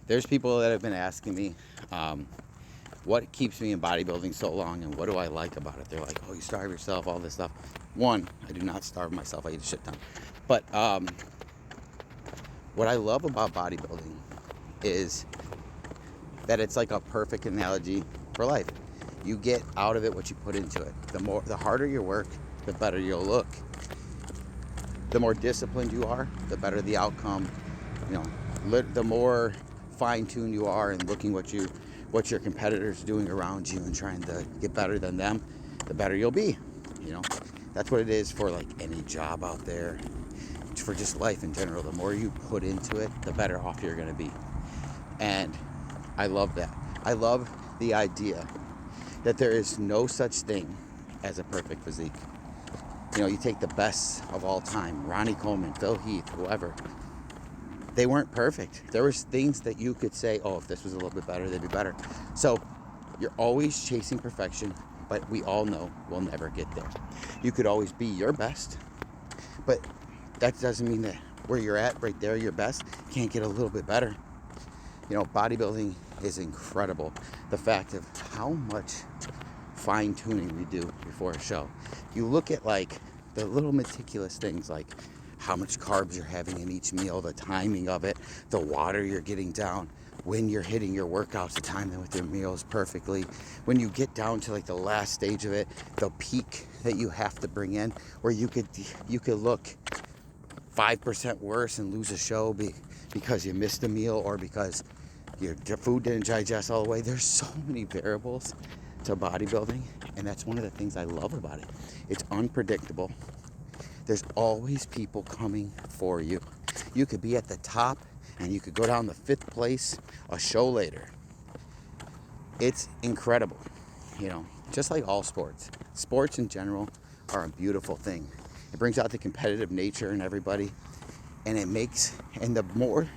There's people that have been asking me, what keeps me in bodybuilding so long and what do I like about it? They're like, oh, you starve yourself, all this stuff. One, I do not starve myself. I eat a shit ton. But what I love about bodybuilding is that it's like a perfect analogy for life. You get out of it what you put into it. The harder you work, the better you'll look. The more disciplined you are, the better the outcome. You know, the more fine-tuned you are in looking what your competitors doing around you and trying to get better than them, the better you'll be. You know, that's what it is for like any job out there, for just life in general. The more you put into it, the better off you're going to be. And I love that. I love the idea that there is no such thing as a perfect physique. You know, you take the best of all time, Ronnie Coleman, Phil Heath, whoever. They weren't perfect. There was things that you could say, oh, if this was a little bit better, they'd be better. So you're always chasing perfection, but we all know we'll never get there. You could always be your best, but that doesn't mean that where you're at right there, your best, can't get a little bit better. You know, bodybuilding is incredible. The fact of how much fine tuning we do before a show. You look at like the little meticulous things like how much carbs you're having in each meal, the timing of it, the water you're getting down, when you're hitting your workouts, the timing with your meals perfectly. When you get down to like the last stage of it, the peak that you have to bring in, where you could look 5% worse and lose a show because you missed a meal or because your food didn't digest all the way. There's so many variables to bodybuilding, and that's one of the things I love about it. It's unpredictable. There's always people coming for you. You could be at the top and you could go down to 5th place a show later. It's incredible, you know, just like all sports. Sports in general are a beautiful thing. It brings out the competitive nature in everybody, and the more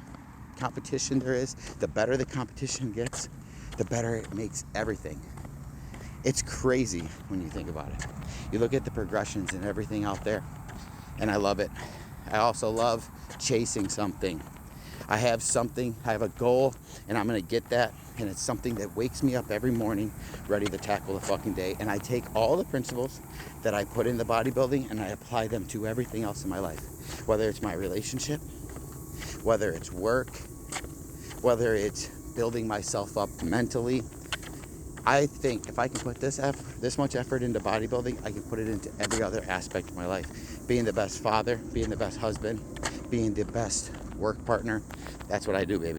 competition there is, the better the competition gets, the better it makes everything. It's crazy when you think about it. You look at the progressions and everything out there, and I love it. I also love chasing something. I have a goal, and I'm gonna get that, and it's something that wakes me up every morning ready to tackle the fucking day. And I take all the principles that I put into bodybuilding and I apply them to everything else in my life, whether it's my relationship, whether it's work, whether it's building myself up mentally. I think if I can put this much effort into bodybuilding, I can put it into every other aspect of my life. Being the best father, being the best husband, being the best work partner. That's what I do, baby.